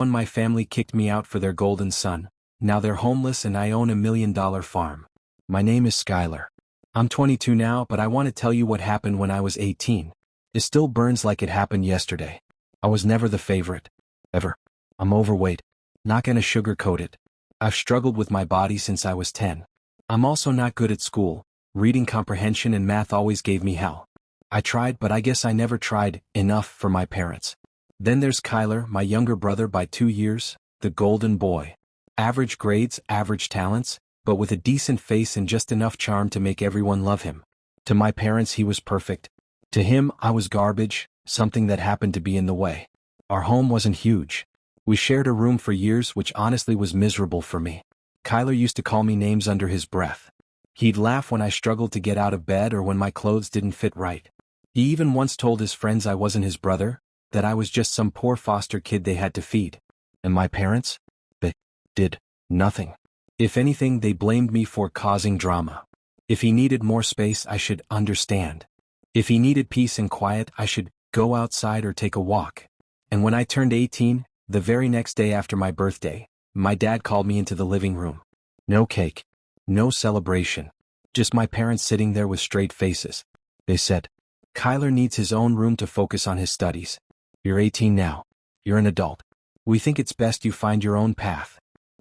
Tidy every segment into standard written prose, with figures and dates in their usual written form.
When my family kicked me out for their golden son, now they're homeless and I own $1 million farm. My name is Skylar. I'm 22 now, but I want to tell you what happened when I was 18. It still burns like it happened yesterday. I was never the favorite. Ever. I'm overweight. Not gonna sugarcoat it. I've struggled with my body since I was 10. I'm also not good at school. Reading comprehension and math always gave me hell. I tried, but I guess I never tried enough for my parents. Then there's Kyler, my younger brother by 2 years, the golden boy. Average grades, average talents, but with a decent face and just enough charm to make everyone love him. To my parents he was perfect. To him I was garbage, something that happened to be in the way. Our home wasn't huge. We shared a room for years, which honestly was miserable for me. Kyler used to call me names under his breath. He'd laugh when I struggled to get out of bed or when my clothes didn't fit right. He even once told his friends I wasn't his brother, that I was just some poor foster kid they had to feed. And my parents? They did nothing. If anything, they blamed me for causing drama. If he needed more space, I should understand. If he needed peace and quiet, I should go outside or take a walk. And when I turned 18, the very next day after my birthday, my dad called me into the living room. No cake. No celebration. Just my parents sitting there with straight faces. They said, "Kyler needs his own room to focus on his studies. You're 18 now. You're an adult. We think it's best you find your own path."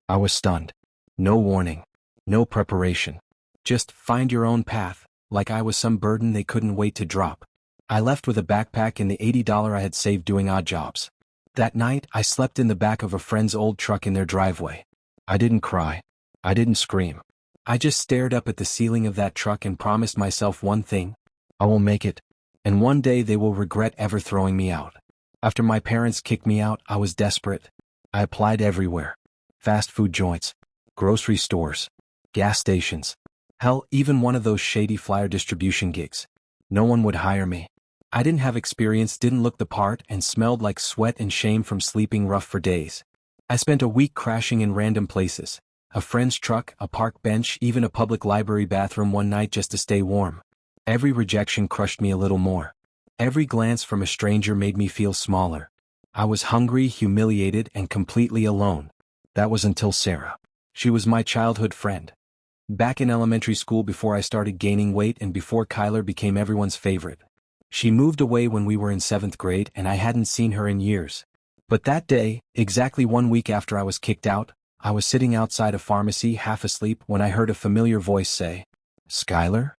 I was stunned. No warning. No preparation. Just find your own path, like I was some burden they couldn't wait to drop. I left with a backpack and the $80 I had saved doing odd jobs. That night, I slept in the back of a friend's old truck in their driveway. I didn't cry. I didn't scream. I just stared up at the ceiling of that truck and promised myself one thing: I will make it. And one day they will regret ever throwing me out. After my parents kicked me out, I was desperate. I applied everywhere. Fast food joints, grocery stores, gas stations. Hell, even one of those shady flyer distribution gigs. No one would hire me. I didn't have experience, didn't look the part, and smelled like sweat and shame from sleeping rough for days. I spent a week crashing in random places. A friend's truck, a park bench, even a public library bathroom one night just to stay warm. Every rejection crushed me a little more. Every glance from a stranger made me feel smaller. I was hungry, humiliated, and completely alone. That was until Sarah. She was my childhood friend. Back in elementary school, before I started gaining weight and before Kyler became everyone's favorite. She moved away when we were in 7th grade and I hadn't seen her in years. But that day, exactly 1 week after I was kicked out, I was sitting outside a pharmacy half asleep when I heard a familiar voice say, "Skylar?"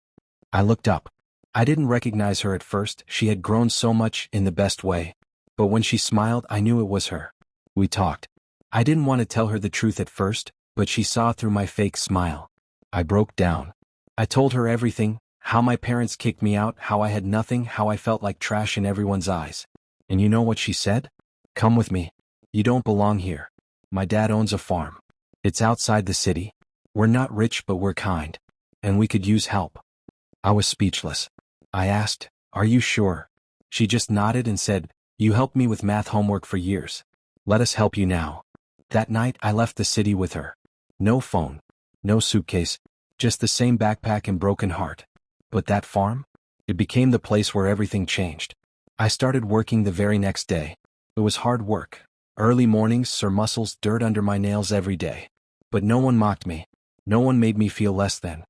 I looked up. I didn't recognize her at first. She had grown so much in the best way. But when she smiled, I knew it was her. We talked. I didn't want to tell her the truth at first, but she saw through my fake smile. I broke down. I told her everything, how my parents kicked me out, how I had nothing, how I felt like trash in everyone's eyes. And you know what she said? "Come with me. You don't belong here. My dad owns a farm. It's outside the city. We're not rich, but we're kind. And we could use help." I was speechless. I asked, "Are you sure?" She just nodded and said, "You helped me with math homework for years. Let us help you now." That night I left the city with her. No phone. No suitcase. Just the same backpack and broken heart. But that farm? It became the place where everything changed. I started working the very next day. It was hard work. Early mornings, sore muscles, dirt under my nails every day. But no one mocked me. No one made me feel less than.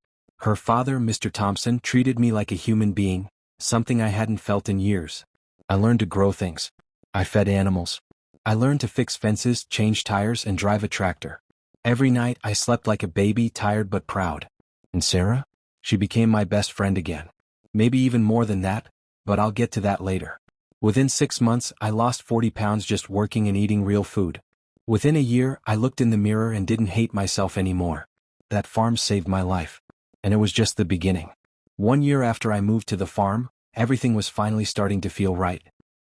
Her father, Mr. Thompson, treated me like a human being, something I hadn't felt in years. I learned to grow things. I fed animals. I learned to fix fences, change tires, and drive a tractor. Every night I slept like a baby, tired but proud. And Sarah? She became my best friend again. Maybe even more than that, but I'll get to that later. Within 6 months, I lost 40 pounds just working and eating real food. Within a year, I looked in the mirror and didn't hate myself anymore. That farm saved my life. And it was just the beginning. 1 year after I moved to the farm, everything was finally starting to feel right.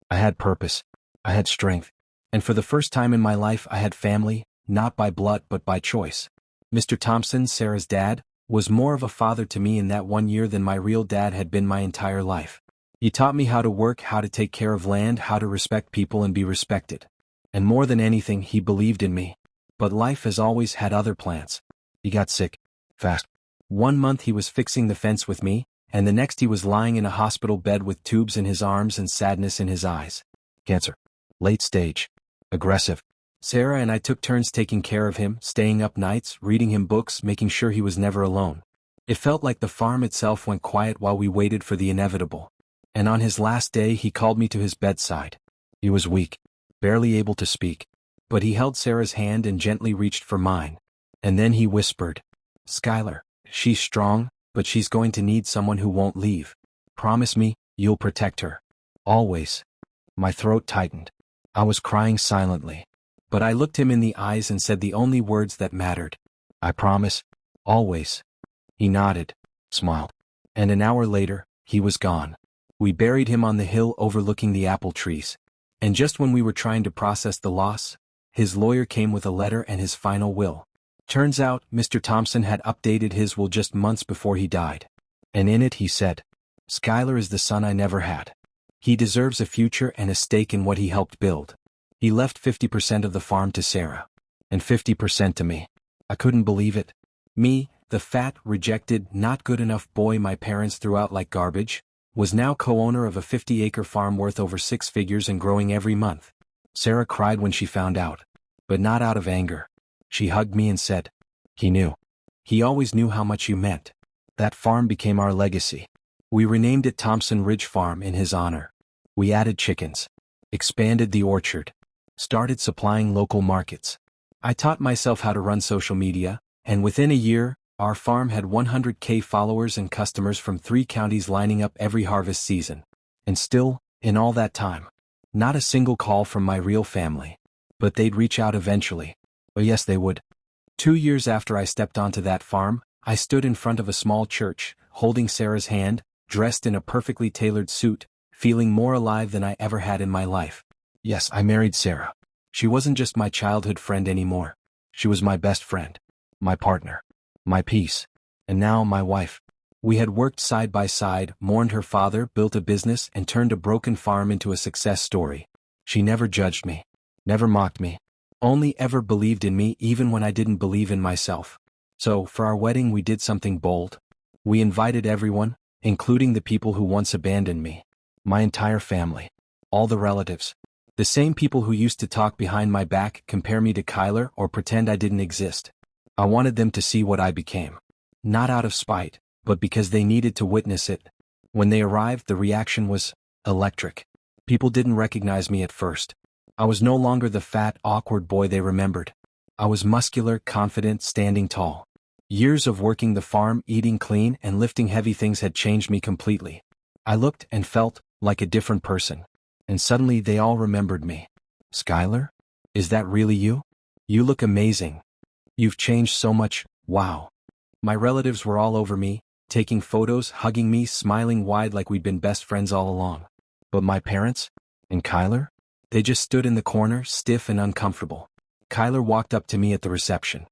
I had purpose. I had strength. And for the first time in my life, I had family, not by blood but by choice. Mr. Thompson, Sarah's dad, was more of a father to me in that 1 year than my real dad had been my entire life. He taught me how to work, how to take care of land, how to respect people and be respected. And more than anything, he believed in me. But life has always had other plans. He got sick. Fast. 1 month he was fixing the fence with me, and the next he was lying in a hospital bed with tubes in his arms and sadness in his eyes. Cancer. Late stage. Aggressive. Sarah and I took turns taking care of him, staying up nights, reading him books, making sure he was never alone. It felt like the farm itself went quiet while we waited for the inevitable. And on his last day he called me to his bedside. He was weak, barely able to speak, but he held Sarah's hand and gently reached for mine. And then he whispered, "Skylar, she's strong, but she's going to need someone who won't leave. Promise me, you'll protect her. Always." My throat tightened. I was crying silently. But I looked him in the eyes and said the only words that mattered. "I promise. Always." He nodded, smiled. And an hour later, he was gone. We buried him on the hill overlooking the apple trees. And just when we were trying to process the loss, his lawyer came with a letter and his final will. Turns out, Mr. Thompson had updated his will just months before he died. And in it he said, "Skylar is the son I never had. He deserves a future and a stake in what he helped build." He left 50% of the farm to Sarah. And 50% to me. I couldn't believe it. Me, the fat, rejected, not good enough boy my parents threw out like garbage, was now co-owner of a 50-acre farm worth over 6 figures and growing every month. Sarah cried when she found out. But not out of anger. She hugged me and said, "He knew. He always knew how much you meant." That farm became our legacy. We renamed it Thompson Ridge Farm in his honor. We added chickens, expanded the orchard, started supplying local markets. I taught myself how to run social media, and within a year, our farm had 100K followers and customers from 3 counties lining up every harvest season. And still, in all that time, not a single call from my real family. But they'd reach out eventually. Oh yes, they would. 2 years after I stepped onto that farm, I stood in front of a small church, holding Sarah's hand, dressed in a perfectly tailored suit, feeling more alive than I ever had in my life. Yes, I married Sarah. She wasn't just my childhood friend anymore. She was my best friend, my partner, my peace, and now my wife. We had worked side by side, mourned her father, built a business, and turned a broken farm into a success story. She never judged me, never mocked me, only ever believed in me even when I didn't believe in myself. So, for our wedding we did something bold. We invited everyone, including the people who once abandoned me. My entire family. All the relatives. The same people who used to talk behind my back, compare me to Kyler, or pretend I didn't exist. I wanted them to see what I became. Not out of spite, but because they needed to witness it. When they arrived, the reaction was electric. People didn't recognize me at first. I was no longer the fat, awkward boy they remembered. I was muscular, confident, standing tall. Years of working the farm, eating clean, and lifting heavy things had changed me completely. I looked and felt like a different person. And suddenly they all remembered me. "Skylar? Is that really you? You look amazing. You've changed so much, wow." My relatives were all over me, taking photos, hugging me, smiling wide like we'd been best friends all along. But my parents? And Kyler? They just stood in the corner, stiff and uncomfortable. Kyler walked up to me at the reception.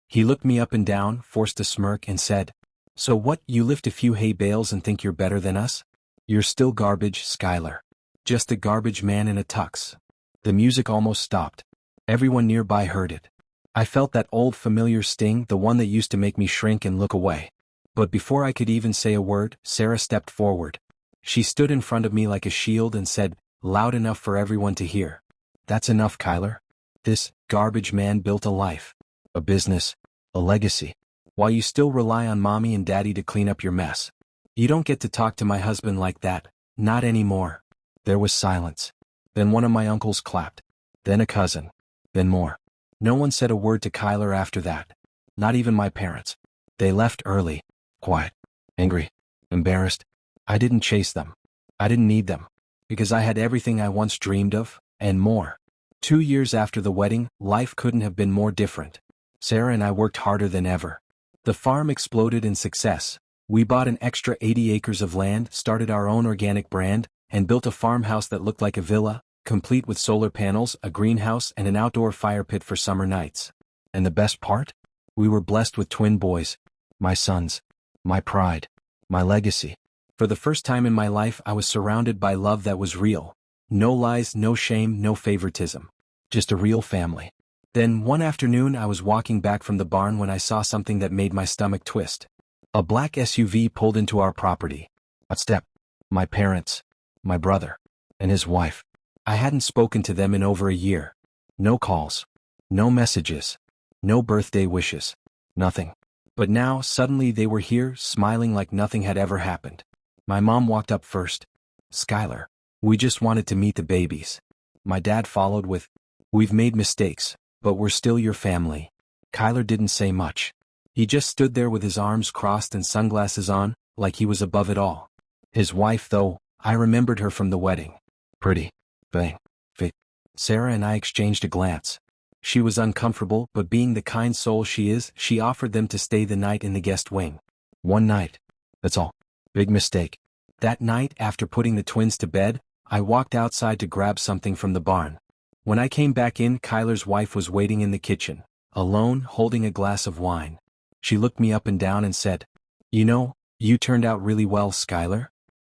He looked me up and down, forced a smirk, and said, "So what, you lift a few hay bales and think you're better than us? You're still garbage, Skylar. Just a garbage man in a tux." The music almost stopped. Everyone nearby heard it. I felt that old familiar sting, the one that used to make me shrink and look away. But before I could even say a word, Sarah stepped forward. She stood in front of me like a shield and said, loud enough for everyone to hear, "That's enough, Kyler. This garbage man built a life, a business, a legacy, while you still rely on mommy and daddy to clean up your mess. You don't get to talk to my husband like that, not anymore." There was silence. Then one of my uncles clapped. Then a cousin. Then more. No one said a word to Kyler after that. Not even my parents. They left early. Quiet. Angry. Embarrassed. I didn't chase them. I didn't need them. Because I had everything I once dreamed of, and more. 2 years after the wedding, life couldn't have been more different. Sarah and I worked harder than ever. The farm exploded in success. We bought an extra 80 acres of land, started our own organic brand, and built a farmhouse that looked like a villa, complete with solar panels, a greenhouse, and an outdoor fire pit for summer nights. And the best part? We were blessed with twin boys. My sons. My pride. My legacy. For the first time in my life, I was surrounded by love that was real. No lies, no shame, no favoritism. Just a real family. Then, one afternoon, I was walking back from the barn when I saw something that made my stomach twist. A black SUV pulled into our property. A step. My parents. My brother. And his wife. I hadn't spoken to them in over a year. No calls. No messages. No birthday wishes. Nothing. But now, suddenly they were here, smiling like nothing had ever happened. My mom walked up first. "Skylar, we just wanted to meet the babies." My dad followed with, "We've made mistakes, but we're still your family." Kyler didn't say much. He just stood there with his arms crossed and sunglasses on, like he was above it all. His wife, though, I remembered her from the wedding. Pretty. Bang. Fit. Sarah and I exchanged a glance. She was uncomfortable, but being the kind soul she is, she offered them to stay the night in the guest wing. One night. That's all. Big mistake. That night, after putting the twins to bed, I walked outside to grab something from the barn. When I came back in, Kyler's wife was waiting in the kitchen, alone, holding a glass of wine. She looked me up and down and said, "You know, you turned out really well, Skylar."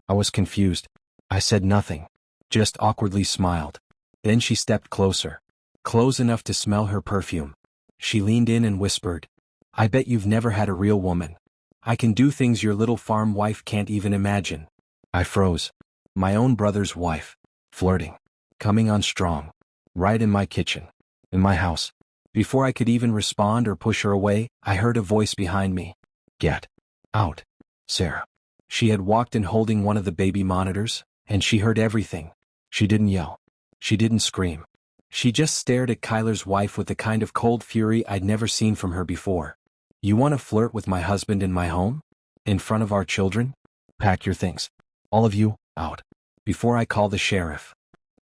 I was confused. I said nothing, just awkwardly smiled. Then she stepped closer. Close enough to smell her perfume. She leaned in and whispered, "I bet you've never had a real woman. I can do things your little farm wife can't even imagine." I froze. My own brother's wife. Flirting. Coming on strong. Right in my kitchen. In my house. Before I could even respond or push her away, I heard a voice behind me. "Get out, Sarah." She had walked in holding one of the baby monitors, and she heard everything. She didn't yell. She didn't scream. She just stared at Kyler's wife with the kind of cold fury I'd never seen from her before. "You want to flirt with my husband in my home? In front of our children? Pack your things. All of you, out. Before I call the sheriff."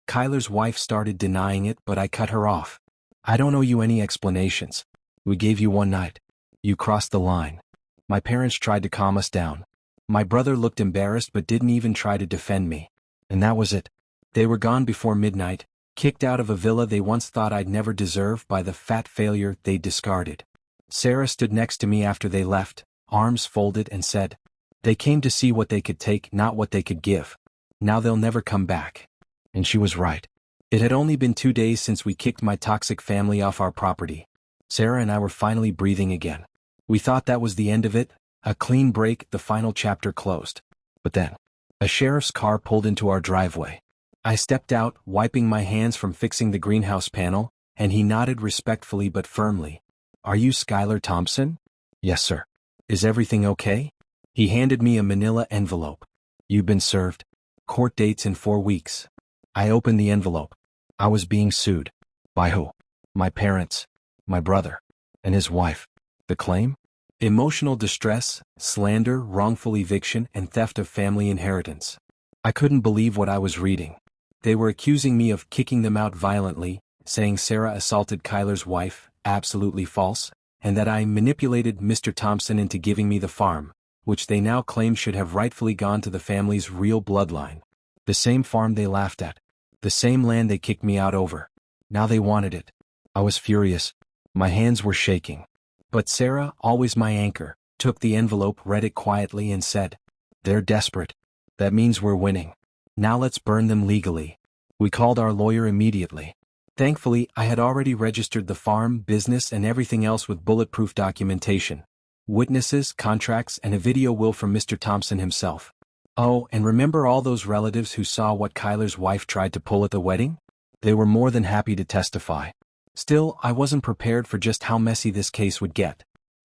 Kyler's wife started denying it, but I cut her off. "I don't owe you any explanations. We gave you one night. You crossed the line." My parents tried to calm us down. My brother looked embarrassed but didn't even try to defend me. And that was it. They were gone before midnight, kicked out of a villa they once thought I'd never deserve by the fat failure they'd discarded. Sarah stood next to me after they left, arms folded, and said, "They came to see what they could take, not what they could give. Now they'll never come back." And she was right. It had only been 2 days since we kicked my toxic family off our property. Sarah and I were finally breathing again. We thought that was the end of it, a clean break, the final chapter closed. But then, a sheriff's car pulled into our driveway. I stepped out, wiping my hands from fixing the greenhouse panel, and he nodded respectfully but firmly. "Are you Skylar Thompson?" "Yes, sir." "Is everything okay?" He handed me a manila envelope. "You've been served. Court dates in 4 weeks." I opened the envelope. I was being sued. By who? My parents, my brother, and his wife. The claim? Emotional distress, slander, wrongful eviction, and theft of family inheritance. I couldn't believe what I was reading. They were accusing me of kicking them out violently, saying Sarah assaulted Kyler's wife, absolutely false, and that I manipulated Mr. Thompson into giving me the farm, which they now claim should have rightfully gone to the family's real bloodline. The same farm they laughed at. The same land they kicked me out over. Now they wanted it. I was furious. My hands were shaking. But Sarah, always my anchor, took the envelope, read it quietly, and said, "They're desperate. That means we're winning. Now let's burn them legally." We called our lawyer immediately. Thankfully, I had already registered the farm, business, and everything else with bulletproof documentation. Witnesses, contracts, and a video will from Mr. Thompson himself. Oh, and remember all those relatives who saw what Kyler's wife tried to pull at the wedding? They were more than happy to testify. Still, I wasn't prepared for just how messy this case would get.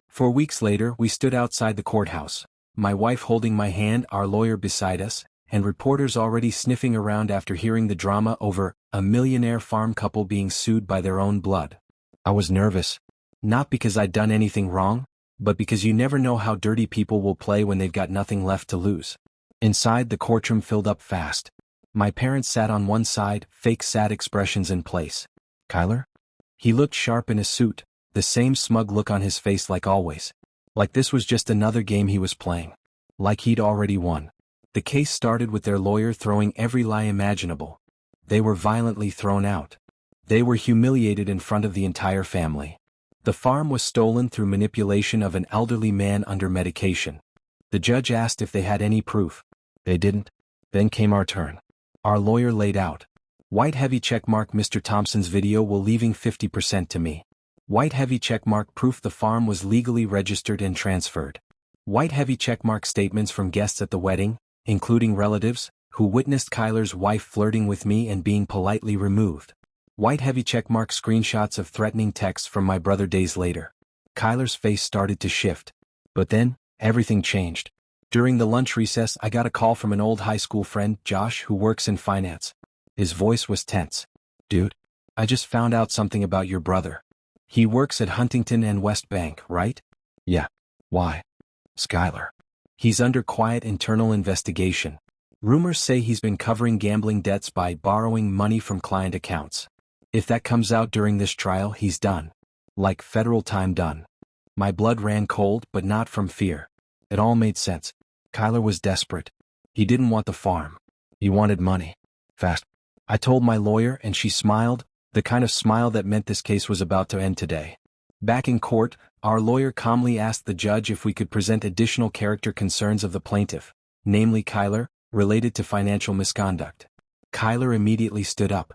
4 weeks later, we stood outside the courthouse, my wife holding my hand, our lawyer beside us, and reporters already sniffing around after hearing the drama over a millionaire farm couple being sued by their own blood. I was nervous. Not because I'd done anything wrong, but because you never know how dirty people will play when they've got nothing left to lose. Inside, the courtroom filled up fast. My parents sat on one side, fake sad expressions in place. Kyler? He looked sharp in his suit, the same smug look on his face like always. Like this was just another game he was playing. Like he'd already won. The case started with their lawyer throwing every lie imaginable. They were violently thrown out. They were humiliated in front of the entire family. The farm was stolen through manipulation of an elderly man under medication. The judge asked if they had any proof. They didn't. Then came our turn. Our lawyer laid out. White heavy checkmark Mr. Thompson's video will leaving 50% to me. White heavy checkmark proof the farm was legally registered and transferred. White heavy checkmark statements from guests at the wedding, including relatives, who witnessed Kyler's wife flirting with me and being politely removed. White heavy checkmark screenshots of threatening texts from my brother days later. Kyler's face started to shift. But then, everything changed. During the lunch recess, I got a call from an old high school friend, Josh, who works in finance. His voice was tense. Dude, I just found out something about your brother. He works at Huntington and West Bank, right? Yeah. Why? Skyler. He's under quiet internal investigation. Rumors say he's been covering gambling debts by borrowing money from client accounts. If that comes out during this trial, he's done. Like federal time done. My blood ran cold, but not from fear. It all made sense. Kyler was desperate. He didn't want the farm. He wanted money. Fast. I told my lawyer and she smiled, the kind of smile that meant this case was about to end today. Back in court, our lawyer calmly asked the judge if we could present additional character concerns of the plaintiff, namely Kyler, related to financial misconduct. Kyler immediately stood up.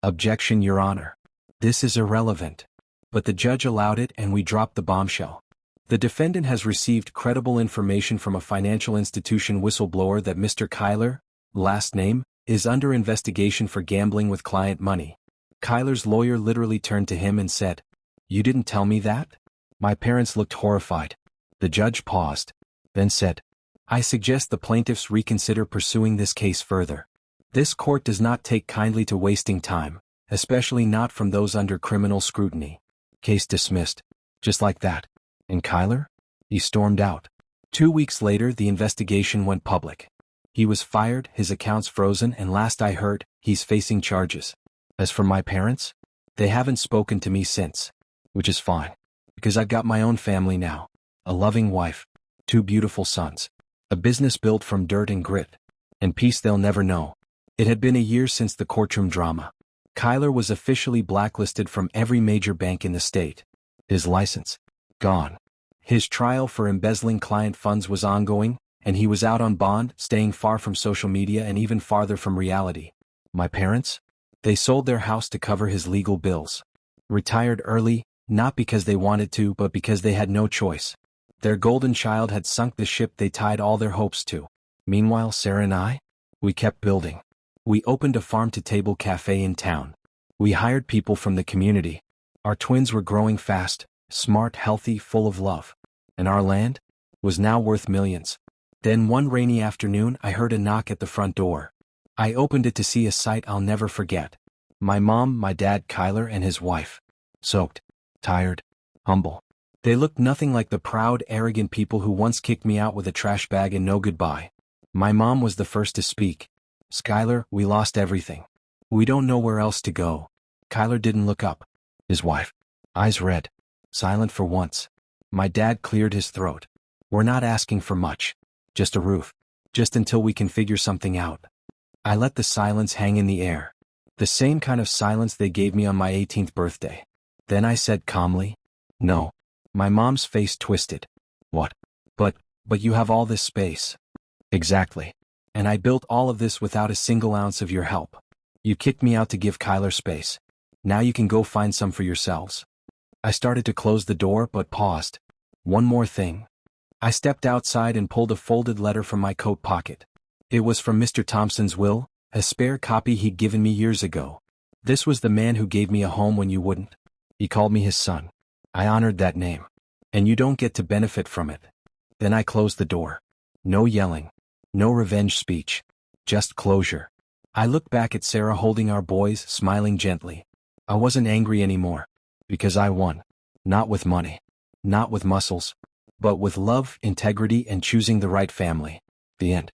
Objection, Your Honor. This is irrelevant. But the judge allowed it and we dropped the bombshell. The defendant has received credible information from a financial institution whistleblower that Mr. Kyler, last name, is under investigation for gambling with client money. Kyler's lawyer literally turned to him and said, "You didn't tell me that?" My parents looked horrified. The judge paused, then said, "I suggest the plaintiffs reconsider pursuing this case further. This court does not take kindly to wasting time, especially not from those under criminal scrutiny." Case dismissed. Just like that. And Kyler? He stormed out. 2 weeks later, the investigation went public. He was fired, his accounts frozen, and last I heard, he's facing charges. As for my parents, they haven't spoken to me since. Which is fine. Because I've got my own family now. A loving wife. 2 beautiful sons. A business built from dirt and grit. And peace they'll never know. It had been a year since the courtroom drama. Kyler was officially blacklisted from every major bank in the state. His license. Gone. His trial for embezzling client funds was ongoing, and he was out on bond, staying far from social media and even farther from reality. My parents? They sold their house to cover his legal bills. Retired early, not because they wanted to, but because they had no choice. Their golden child had sunk the ship they tied all their hopes to. Meanwhile, Sarah and I? We kept building. We opened a farm-to-table cafe in town. We hired people from the community. Our twins were growing fast, smart, healthy, full of love. And our land was now worth millions. Then one rainy afternoon, I heard a knock at the front door. I opened it to see a sight I'll never forget. My mom, my dad, Kyler, and his wife. Soaked, tired, humble. They looked nothing like the proud, arrogant people who once kicked me out with a trash bag and no goodbye. My mom was the first to speak. "Skyler, we lost everything. We don't know where else to go." Kyler didn't look up. His wife, eyes red, silent for once. My dad cleared his throat. "We're not asking for much. Just a roof. Just until we can figure something out." I let the silence hang in the air. The same kind of silence they gave me on my 18th birthday. Then I said calmly, "No." My mom's face twisted. "What? But you have all this space." "Exactly. And I built all of this without a single ounce of your help. You kicked me out to give Kyler space. Now you can go find some for yourselves." I started to close the door but paused. One more thing. I stepped outside and pulled a folded letter from my coat pocket. It was from Mr. Thompson's will, a spare copy he'd given me years ago. This was the man who gave me a home when you wouldn't. He called me his son. I honored that name. And you don't get to benefit from it. Then I closed the door. No yelling. No revenge speech. Just closure. I looked back at Sarah holding our boys, smiling gently. I wasn't angry anymore. Because I won. Not with money. Not with muscles. But with love, integrity, and choosing the right family. The end.